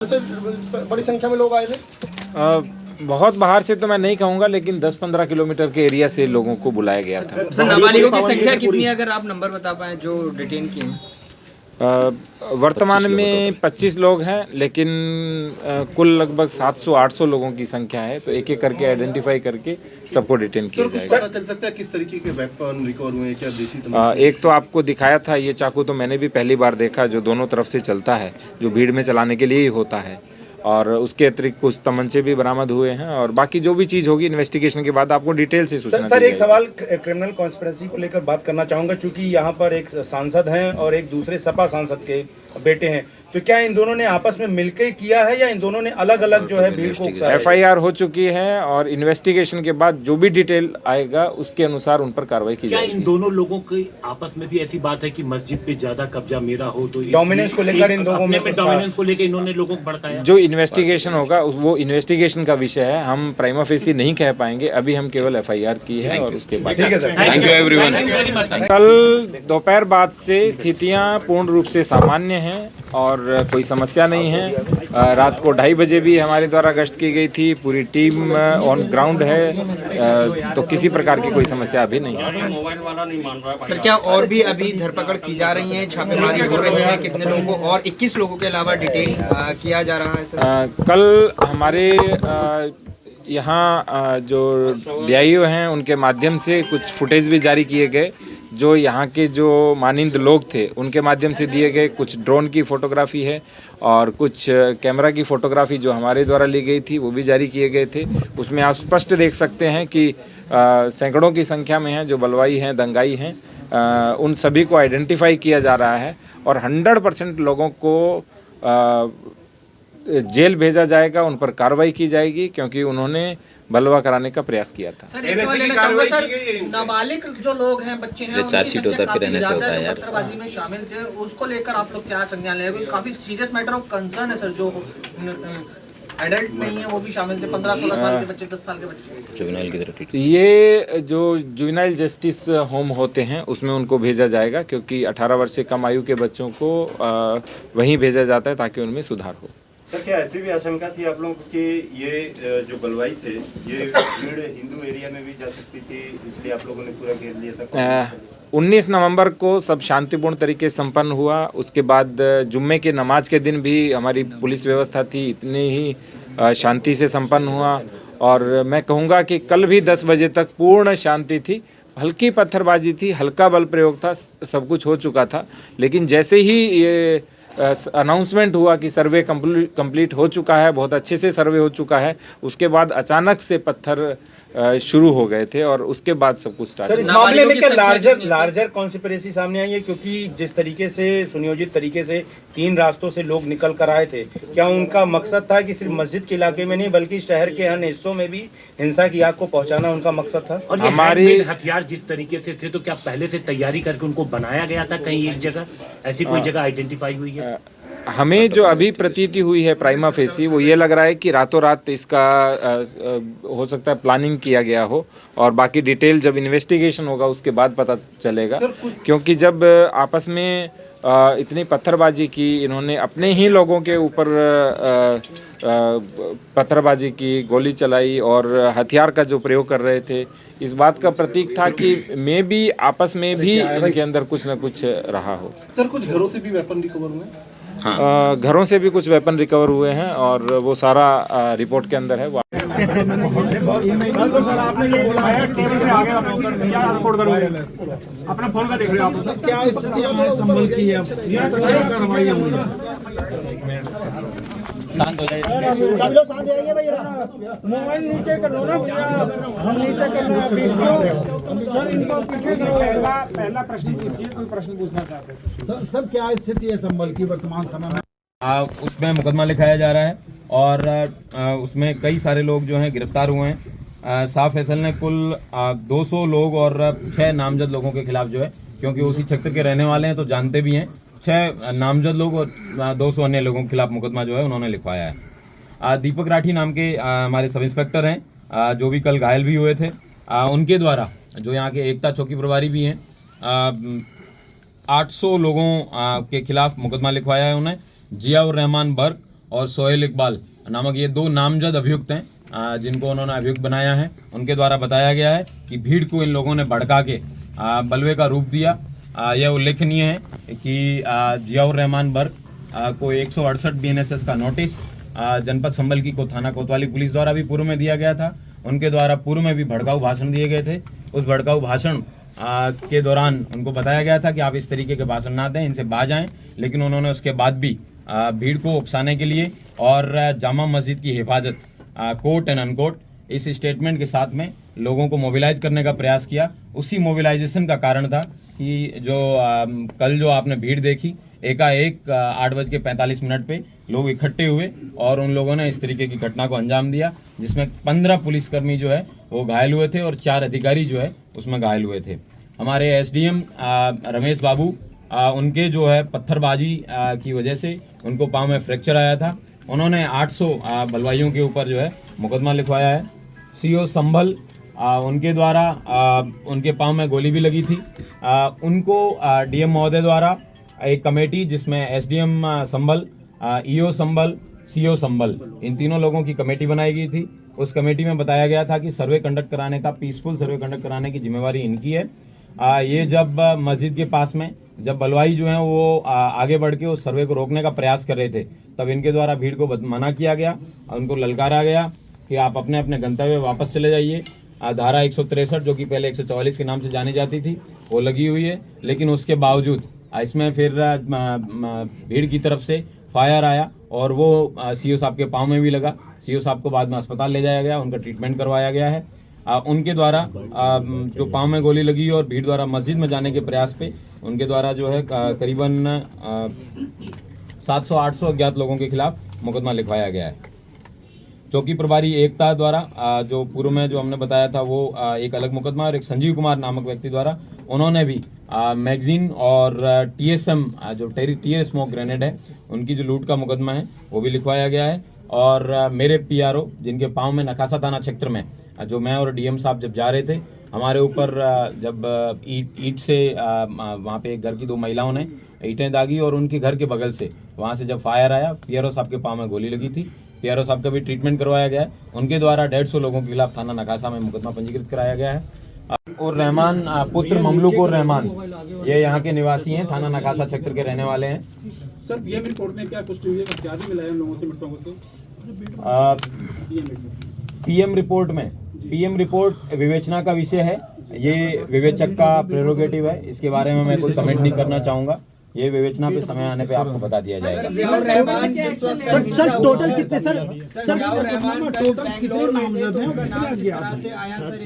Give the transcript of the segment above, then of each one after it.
बड़ी संख्या में लोग आए थे। बहुत बाहर से तो मैं नहीं कहूँगा, लेकिन 10-15 किलोमीटर के एरिया से लोगों को बुलाया गया था। सर, नाबालिगों की संख्या कितनी है, अगर आप नंबर बता पाएं जो डिटेन किए हैं? वर्तमान में 25 लोग हैं, लेकिन कुल लगभग 700-800 लोगों की संख्या है, तो एक एक करके आइडेंटिफाई करके सबको डिटेन किया जाएगा। पता चल सकता है किस तरीके के वेपन रिकवर हुए हैं, क्या देशी एक तो आपको दिखाया था, ये चाकू तो मैंने भी पहली बार देखा, जो दोनों तरफ से चलता है, जो भीड़ में चलाने के लिए ही होता है। और उसके अतिरिक्त कुछ तमंचे भी बरामद हुए हैं, और बाकी जो भी चीज़ होगी इन्वेस्टिगेशन के बाद आपको डिटेल से सूचना सर एक सवाल क्रिमिनल कॉन्स्पिरेसी को लेकर बात करना चाहूंगा, क्योंकि यहाँ पर एक सांसद हैं और एक दूसरे सपा सांसद के बेटे हैं, तो क्या इन दोनों ने आपस में मिलकर किया है या इन दोनों ने अलग अलग जो है भीड़ को उकसाया? FIR हो चुकी है और इन्वेस्टिगेशन के बाद जो भी डिटेल आएगा उसके अनुसार उन पर कार्रवाई की जाएगी। क्या इन दोनों लोगों की आपस में भी ऐसी बात है कि मस्जिद पे ज्यादा कब्जा मेरा हो, तो डोमिनेंस को लेकर इन लोगों में डोमिनेंस को लेकर इन्होंने लोगों को भड़काया? जो इन्वेस्टिगेशन होगा वो इन्वेस्टिगेशन का विषय है, हम प्राइमा फेसी नहीं कह पाएंगे, अभी हम केवल FIR की है और उसके बाद। Thank you everyone. कल दोपहर बाद से स्थितियां पूर्ण रूप से सामान्य हैं और कोई समस्या नहीं है। रात को 2:30 बजे भी हमारे द्वारा गश्त की गई थी, पूरी टीम ऑन ग्राउंड है, तो किसी प्रकार की कोई समस्या अभी नहीं है। सर, क्या और भी अभी धरपकड़ की जा रही है, छापेमारी हो रही है? कितने लोगों को और 21 लोगों के अलावा डिटेन किया जा रहा है सर? कल हमारे यहाँ जो DIO हैं उनके माध्यम से कुछ फुटेज भी जारी किए गए, जो यहाँ के जो मानिंद लोग थे उनके माध्यम से दिए गए। कुछ ड्रोन की फोटोग्राफी है और कुछ कैमरा की फोटोग्राफी जो हमारे द्वारा ली गई थी वो भी जारी किए गए थे। उसमें आप स्पष्ट देख सकते हैं कि सैकड़ों की संख्या में हैं जो बलवाई हैं, दंगाई हैं, उन सभी को आइडेंटिफाई किया जा रहा है और 100% लोगों को जेल भेजा जाएगा, उन पर कार्रवाई की जाएगी, क्योंकि उन्होंने बलवा कराने का प्रयास किया था। सर, नाबालिग जो लोग हैं, बच्चे हैं, चार्जशिट होता है फिर रहने से होता है यार। पत्थरबाजी में शामिल थे, उसको लेकर आप लोग क्या संज्ञान ले रहे हैं? काफी सीरियस मैटर ऑफ कंसर्न है सर, जो एडल्ट नहीं है वो भी शामिल थे, 15-16 साल के बच्चे, 10 साल के बच्चे। जुवेनाइल की तरह ये जो जुवेनाइल जस्टिस होम होते हैं उसमें उनको भेजा जाएगा, क्योंकि 18 वर्ष से कम आयु के बच्चों को वहीं भेजा जाता है ताकि उनमें सुधार हो। सर, क्या ऐसी भी आशंका थी आप लोगों को कि ये जो बलवाई थे ये भीड़ हिंदू एरिया में भी जा सकती थी, इसलिए आप लोगों ने पूरा घेर लिया था? 19 नवंबर को सब शांतिपूर्ण तरीके से संपन्न हुआ। उसके बाद जुम्मे के नमाज के दिन भी हमारी पुलिस व्यवस्था थी, इतनी ही शांति से संपन्न हुआ। और मैं कहूँगा कि कल भी 10 बजे तक पूर्ण शांति थी। हल्की पत्थरबाजी थी, हल्का बल प्रयोग था, सब कुछ हो चुका था। लेकिन जैसे ही ये अनाउंसमेंट हुआ कि सर्वे कंप्लीट हो चुका है, बहुत अच्छे से सर्वे हो चुका है, उसके बाद अचानक से पत्थर शुरू हो गए थे और उसके बाद सब कुछ स्टार्ट। सर, इस मामले में क्या लार्जर कॉन्स्पिरेसी सामने आई है? क्योंकि जिस तरीके से सुनियोजित तरीके से 3 रास्तों से लोग निकल कर आए थे, क्या उनका मकसद था कि सिर्फ मस्जिद के इलाके में नहीं बल्कि शहर के अन्य हिस्सों में भी हिंसा की आग को पहुंचाना उनका मकसद था? और हमारे हथियार जिस तरीके से थे, तो क्या पहले से तैयारी करके उनको बनाया गया था? कहीं एक जगह ऐसी कोई जगह आइडेंटिफाई हुई है? हमें जो अभी प्रतीति हुई है प्राइमा फेसी, वो ये लग रहा है कि रातों रात इसका हो सकता है प्लानिंग किया गया हो, और बाकी डिटेल जब इन्वेस्टिगेशन होगा उसके बाद पता चलेगा। क्योंकि जब आपस में इतनी पत्थरबाजी की, इन्होंने अपने ही लोगों के ऊपर पत्थरबाजी की, गोली चलाई और हथियार का जो प्रयोग कर रहे थे, इस बात का प्रतीक था कि मे भी आपस में भी इनके अंदर कुछ न कुछ रहा हो। सर, कुछ घरों से भी वेपन रिकवर हुए? हाँ। घरों से भी कुछ वेपन रिकवर हुए हैं और वो सारा रिपोर्ट के अंदर है। अपना फोन का देख रहे हो आप? सब क्या स्थिति हमारे संभल की है? कार्रवाई शांत हो जाइए। मोबाइल नीचे कर लो ना भैया, हम नीचे कर पहला प्रश्न पूछिए, कोई प्रश्न पूछना चाहते हैं? सर, क्या स्थिति है संभल की वर्तमान समय में? उसमें मुकदमा लिखाया जा रहा है और उसमें कई सारे लोग जो हैं गिरफ्तार हुए हैं। साफ फैसल ने कुल 200 लोग और 6 नामजद लोगों के खिलाफ जो है, क्योंकि उसी क्षेत्र के रहने वाले हैं तो जानते भी हैं, 6 नामजद लोग और 200 अन्य लोगों के खिलाफ मुकदमा जो है उन्होंने लिखवाया है। दीपक राठी नाम के हमारे सब इंस्पेक्टर हैं, जो भी कल घायल भी हुए थे, उनके द्वारा, जो यहाँ के एकता चौकी प्रभारी भी हैं, 800 लोगों के खिलाफ मुकदमा लिखवाया है उन्हें। जियाउर रहमान बर्क और सोहेल इकबाल नामक ये 2 नामजद अभियुक्त हैं जिनको उन्होंने अभियुक्त बनाया है। उनके द्वारा बताया गया है कि भीड़ को इन लोगों ने भड़का के बलवे का रूप दिया। यह उल्लेखनीय है कि जियाउर रहमान बर्क को 168 BNSS का नोटिस जनपद संभल की थाना कोतवाली पुलिस द्वारा भी पूर्व में दिया गया था। उनके द्वारा पूर्व में भी भड़काऊ भाषण दिए गए थे। उस भड़काऊ भाषण के दौरान उनको बताया गया था कि आप इस तरीके के भाषण ना दें, इनसे बाज आएं, लेकिन उन्होंने उसके बाद भी भीड़ को उकसाने के लिए और जामा मस्जिद की हिफाजत कोट एंड अनकोट इस स्टेटमेंट के साथ में लोगों को मोबिलाइज करने का प्रयास किया। उसी मोबिलाइजेशन का कारण था कि जो कल जो आपने भीड़ देखी, एकाएक 8:45 पे लोग इकट्ठे हुए और उन लोगों ने इस तरीके की घटना को अंजाम दिया, जिसमें 15 पुलिसकर्मी जो है वो घायल हुए थे और 4 अधिकारी जो है उसमें घायल हुए थे। हमारे SDM रमेश बाबू उनके जो है पत्थरबाजी की वजह से उनको पाँव में फ्रैक्चर आया था। उन्होंने 800 बलवाइयों के ऊपर जो है मुकदमा लिखवाया है। CO संभल उनके द्वारा उनके पाँव में गोली भी लगी थी। उनको DM महोदय द्वारा एक कमेटी जिसमें SDM संभल, EO संभल, CO संभल, इन तीनों लोगों की कमेटी बनाई गई थी। उस कमेटी में बताया गया था कि सर्वे कंडक्ट कराने का, पीसफुल सर्वे कंडक्ट कराने की जिम्मेवारी इनकी है। ये जब मस्जिद के पास में जब बलवाई जो हैं वो आगे बढ़ के उस सर्वे को रोकने का प्रयास कर रहे थे, तब इनके द्वारा भीड़ को मना किया गया, उनको ललकारा गया कि आप अपने अपने गंतव्य वापस चले जाइए। धारा 163 जो कि पहले 144 के नाम से जानी जाती थी वो लगी हुई है, लेकिन उसके बावजूद इसमें फिर भीड़ की तरफ से फायर आया और वो CO साहब के पाँव में भी लगा। CO साहब को बाद में अस्पताल ले जाया गया, उनका ट्रीटमेंट करवाया गया है। उनके द्वारा जो पाँव में गोली लगी और भीड़ द्वारा मस्जिद में जाने के प्रयास पे उनके द्वारा जो है करीबन 700-800 अज्ञात लोगों के खिलाफ मुकदमा लिखवाया गया है। चौकी प्रभारी एकता द्वारा जो पूर्व में जो हमने बताया था वो एक अलग मुकदमा, और एक संजीव कुमार नामक व्यक्ति द्वारा उन्होंने भी मैगजीन और TSM जो टीयर स्मोक ग्रेनेड है उनकी जो लूट का मुकदमा है वो भी लिखवाया गया है। और मेरे PRO जिनके पाँव में नखासा थाना क्षेत्र में जो मैं और DM साहब जब जा रहे थे, हमारे ऊपर जब ईंट से वहाँ पे एक घर की 2 महिलाओं ने ईंटें दागी और उनके घर के बगल से वहाँ से जब फायर आया, PRO साहब के पाँव में गोली लगी थी। PRO साहब का भी ट्रीटमेंट करवाया गया है। उनके द्वारा 150 लोगों के खिलाफ थाना नखासा में मुकदमा पंजीकृत कराया गया है। और रहमान पुत्र ममलूक और रहमान ये यहाँ के निवासी हैं, थाना नखासा क्षेत्र के रहने वाले हैं। सर PM रिपोर्ट में क्या पुष्टि हुई है, क्या भी मिला है लोगों से, मृतकों से? PM रिपोर्ट विवेचना का विषय है, ये विवेचक का प्रेरोगेटिव है। इसके बारे में मैं कोई कमेंट नहीं करना चाहूँगा। ये विवेचना पे समय आने पे आपको बता दिया जाएगा। सर टोटल कितने टोटल कितने नामजद हैं?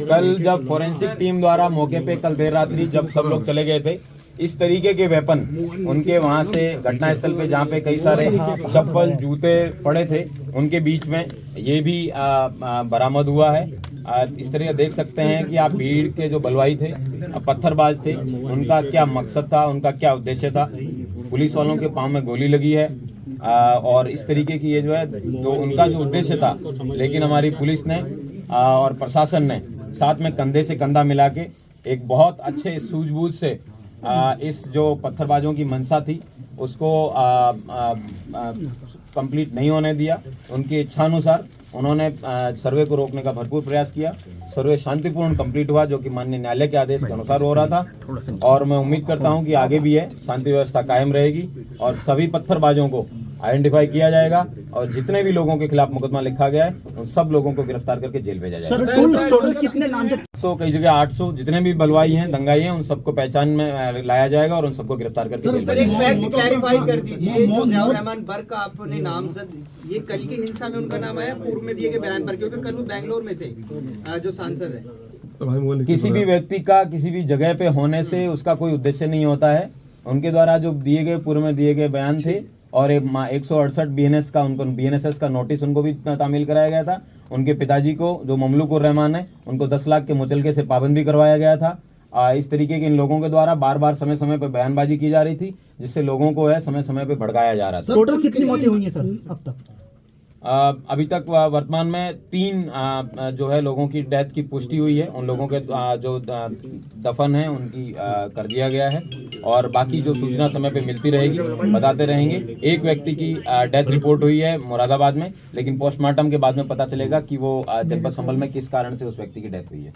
कल जब फोरेंसिक टीम द्वारा मौके पे कल देर रात्रि जब सब लोग चले गए थे, इस तरीके के वेपन उनके वहां से घटनास्थल पे जहाँ पे कई सारे चप्पल जूते पड़े थे उनके बीच में ये भी बरामद हुआ है। इस तरह देख सकते हैं कि आप भीड़ के जो बलवाई थे, पत्थरबाज थे, उनका क्या मकसद था, उनका क्या उद्देश्य था। पुलिस वालों के पाँव में गोली लगी है और इस तरीके की ये जो है जो उनका जो उद्देश्य था, लेकिन हमारी पुलिस ने और प्रशासन ने साथ में कंधे से कंधा मिला के एक बहुत अच्छे सूझबूझ से इस जो पत्थरबाजों की मंशा थी उसको कंप्लीट नहीं होने दिया। उनकी इच्छानुसार उन्होंने सर्वे को रोकने का भरपूर प्रयास किया। सर्वे शांतिपूर्ण कंप्लीट हुआ, जो कि माननीय न्यायालय के आदेश के अनुसार हो रहा था, और मैं उम्मीद करता हूं कि आगे भी है शांति व्यवस्था कायम रहेगी और सभी पत्थरबाजों को आइडेंटिफाई किया जाएगा और जितने भी लोगों के खिलाफ मुकदमा लिखा गया है उन सब लोगों को गिरफ्तार करके जेल भेजा जाएगा। टोटल कितने नामजद? 100 कई जगह 800 जितने भी बलवाई हैं, दंगाई हैं, उन सबको पहचान में लाया जाएगा और उन सबको गिरफ्तार करके जेल भेजा जाएगा। फैक्ट क्लैरिफाई कर दीजिए, जो जियाउर रहमान बर्क का आपने नामजद, ये कल की हिंसा में उनका नाम आया पूर्व में दिए गए बयान पर, क्योंकि कल वो बेंगलोर में थे जो सांसद है। किसी भी व्यक्ति का किसी भी जगह पे होने से उसका कोई उद्देश्य नहीं होता है। उनके द्वारा जो दिए गए पूर्व में दिए गए बयान थे और 168 BNSS का नोटिस उनको भी तामील कराया गया था। उनके पिताजी को जो ममलूक उर रहमान है उनको 10 लाख के मुचलके से पाबंदी करवाया गया था। इस तरीके के इन लोगों के द्वारा बार बार समय समय पर बयानबाजी की जा रही थी, जिससे लोगों को है समय समय पर भड़काया जा रहा था। टोटल कितनी मौतें हुई हैं सर अब तक? अभी तक वर्तमान में 3 जो है लोगों की डेथ की पुष्टि हुई है। उन लोगों के जो दफन है उनकी कर दिया गया है और बाकी जो सूचना समय पे मिलती रहेगी बताते रहेंगे। एक व्यक्ति की डेथ रिपोर्ट हुई है मुरादाबाद में, लेकिन पोस्टमार्टम के बाद में पता चलेगा कि वो जनपद संभल में किस कारण से उस व्यक्ति की डेथ हुई है।